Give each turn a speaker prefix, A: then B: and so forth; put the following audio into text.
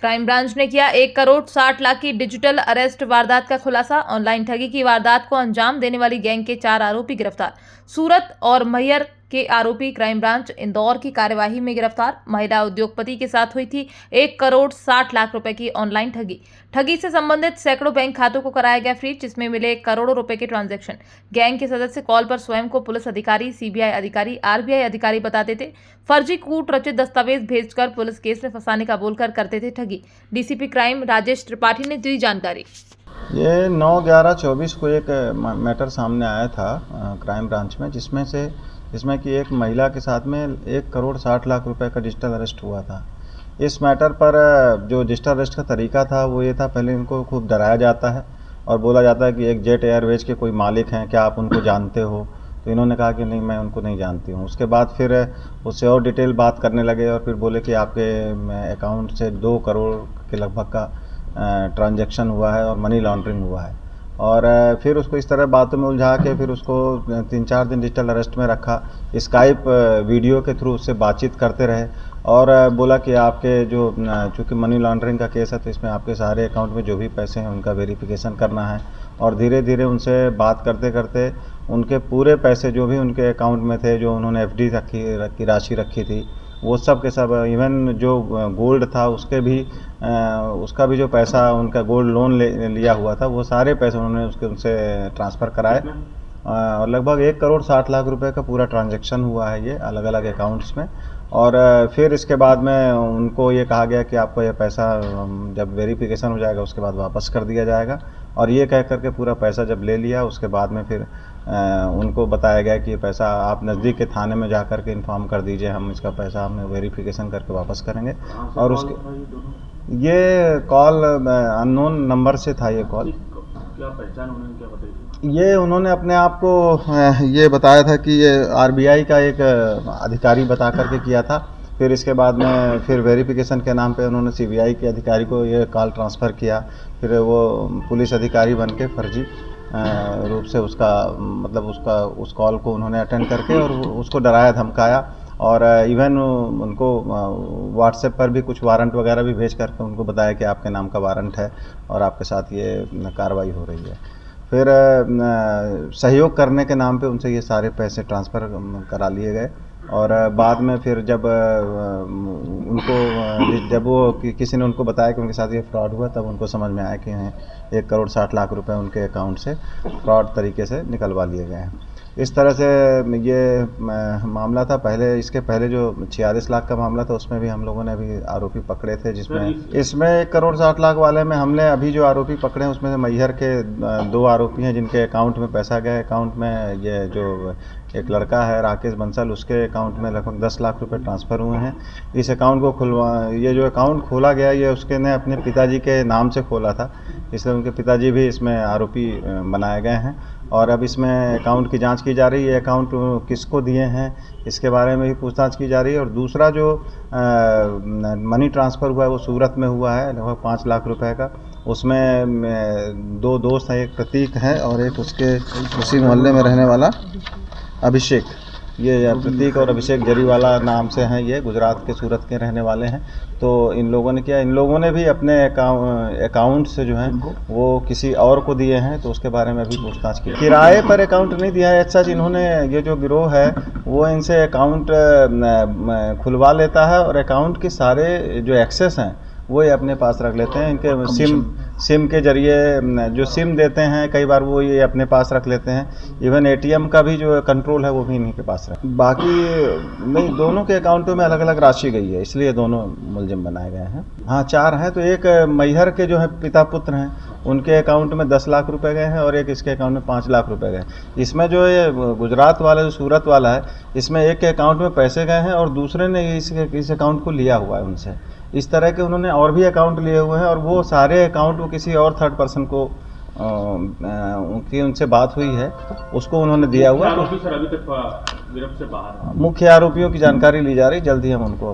A: Crime branch ने किया 1 करोड़ 60 लाख की डिजिटल अरेस्ट वारदात का खुलासा। ऑनलाइन ठगी की वारदात को अंजाम देने वाली गैंग के 4 आरोपी गिरफ्तार। सूरत और मैहर के आरोपी क्राइम ब्रांच इंदौर की कार्यवाही में गिरफ्तार। महिला उद्योगपति के साथ हुई थी 1 करोड़ 60 लाख रुपए की ऑनलाइन ठगी। ठगी से संबंधित सैकड़ों बैंक खातों को कराया गया फ्रीज, जिसमें मिले करोड़ों रुपए के ट्रांजैक्शन। गैंग के सदस्य कॉल पर स्वयं को पुलिस अधिकारी, सीबीआई अधिकारी, आरबीआई अधिकारी बताते थे। फर्जी कूट रचित दस्तावेज भेजकर पुलिस केस में फंसाने का बोलकर करते थे ठगी। डीसीपी क्राइम राजेश त्रिपाठी ने दी जानकारी।
B: ये 9/11/24 को एक मैटर सामने आया था क्राइम ब्रांच में, जिसमें कि एक महिला के साथ में 1 करोड़ 60 लाख रुपए का डिजिटल अरेस्ट हुआ था। इस मैटर पर जो डिजिटल अरेस्ट का तरीका था वो ये था, पहले इनको खूब डराया जाता है और बोला जाता है कि एक जेट एयरवेज के कोई मालिक हैं, क्या आप उनको जानते हो? तो इन्होंने कहा कि नहीं, मैं उनको नहीं जानती हूँ। उसके बाद फिर उससे और डिटेल बात करने लगे और फिर बोले कि आपके अकाउंट से 2 करोड़ के लगभग का ट्रांजैक्शन हुआ है और मनी लॉन्ड्रिंग हुआ है। और फिर उसको इस तरह बातों में उलझा के फिर उसको 3-4 दिन डिजिटल अरेस्ट में रखा। स्काइप वीडियो के थ्रू उससे बातचीत करते रहे और बोला कि आपके जो चूँकि मनी लॉन्ड्रिंग का केस है तो इसमें आपके सारे अकाउंट में जो भी पैसे हैं उनका वेरिफिकेशन करना है। और धीरे धीरे उनसे बात करते करते उनके पूरे पैसे जो भी उनके अकाउंट में थे, जो उन्होंने एफडी की राशि रखी थी, वो सब के सब, इवन जो गोल्ड था उसके भी उसका भी जो पैसा उनका गोल्ड लोन लिया हुआ था, वो सारे पैसे उन्होंने उनसे ट्रांसफ़र कराए। और लगभग 1 करोड़ 60 लाख रुपए का पूरा ट्रांजैक्शन हुआ है ये अलग अलग अकाउंट्स में। और फिर इसके बाद में उनको ये कहा गया कि आपको ये पैसा जब वेरिफिकेशन हो जाएगा उसके बाद वापस कर दिया जाएगा। और ये कह करके पूरा पैसा जब ले लिया उसके बाद में फिर उनको बताया गया कि ये पैसा आप नज़दीक के थाने में जा कर के इन्फॉर्म कर दीजिए, हम इसका पैसा हमें वेरिफिकेशन करके वापस करेंगे। और उसके ये कॉल अननोन नंबर से था। ये कॉल
C: क्या पहचान उन्होंने क्या बताई?
B: ये उन्होंने अपने आप को ये बताया था कि ये आरबीआई का एक अधिकारी बता करके किया था। फिर इसके बाद में फिर वेरिफिकेशन के नाम पे उन्होंने सीबीआई के अधिकारी को ये कॉल ट्रांसफ़र किया। फिर वो पुलिस अधिकारी बन के फर्जी रूप से उस कॉल को उन्होंने अटेंड करके और उसको डराया धमकाया। और इवन उनको व्हाट्सएप पर भी कुछ वारंट वगैरह भी भेज करके उनको बताया कि आपके नाम का वारंट है और आपके साथ ये कार्रवाई हो रही है। फिर सहयोग करने के नाम पे उनसे ये सारे पैसे ट्रांसफ़र करा लिए गए। और बाद में फिर जब वो किसी ने उनको बताया कि उनके साथ ये फ्रॉड हुआ, तब उनको समझ में आया कि 1 करोड़ 60 लाख रुपए उनके अकाउंट से फ्रॉड तरीके से निकलवा लिए गए हैं। इस तरह से ये मामला था। इसके पहले जो 46 लाख का मामला था उसमें भी हम लोगों ने अभी आरोपी पकड़े थे, जिसमें इसमें 1 करोड़ 60 लाख वाले में हमने अभी जो आरोपी पकड़े हैं उसमें से मैहर के 2 आरोपी हैं जिनके अकाउंट में पैसा गया। अकाउंट में ये जो एक लड़का है राकेश बंसल, उसके अकाउंट में लगभग 10 लाख रुपए ट्रांसफ़र हुए हैं। इस अकाउंट को ये जो अकाउंट खोला गया ये उसके ने अपने पिताजी के नाम से खोला था, इसलिए उनके पिताजी भी इसमें आरोपी बनाए गए हैं। और अब इसमें अकाउंट की जांच की जा रही है, अकाउंट किसको दिए हैं इसके बारे में भी पूछताछ की जा रही है। और दूसरा जो मनी ट्रांसफ़र हुआ है वो सूरत में हुआ है लगभग 5 लाख रुपए का। उसमें 2 दोस्त हैं, एक प्रतीक है और एक उसके उसी मोहल्ले में रहने वाला अभिषेक। ये प्रतीक और अभिषेक जरीवाला नाम से हैं, ये गुजरात के सूरत के रहने वाले हैं। तो इन लोगों ने किया, इन लोगों ने भी अपने अकाउंट से जो है वो किसी और को दिए हैं, तो उसके बारे में भी पूछताछ की। किराए पर अकाउंट नहीं दिया है सच। इन्होंने ये जो गिरोह है वो इनसे अकाउंट खुलवा लेता है और अकाउंट के सारे जो एक्सेस हैं वो ये अपने पास रख लेते हैं। इनके सिम के जरिए जो सिम देते हैं कई बार वो ये अपने पास रख लेते हैं। इवन एटीएम का भी जो कंट्रोल है वो भी इन्हीं के पास है। बाकी नहीं, दोनों के अकाउंटों में अलग अलग राशि गई है, इसलिए दोनों मुलजिम बनाए गए हैं। हाँ, 4 हैं। तो एक मैहर के जो है पिता पुत्र हैं, उनके अकाउंट में 10 लाख रुपए गए हैं और एक इसके अकाउंट में 5 लाख रुपए गए। इसमें जो ये गुजरात वाला जो सूरत वाला है, इसमें एक के अकाउंट में पैसे गए हैं और दूसरे ने इस अकाउंट को लिया हुआ है उनसे। इस तरह के उन्होंने और भी अकाउंट लिए हुए हैं और वो सारे अकाउंट वो किसी और थर्ड पर्सन को उनसे बात हुई है, उसको उन्होंने दिया हुआ।
C: आरोपी सर अभी तक गिरफ्त से बाहर।
B: मुख्य आरोपियों की जानकारी ली जा रही, जल्दी हम उनको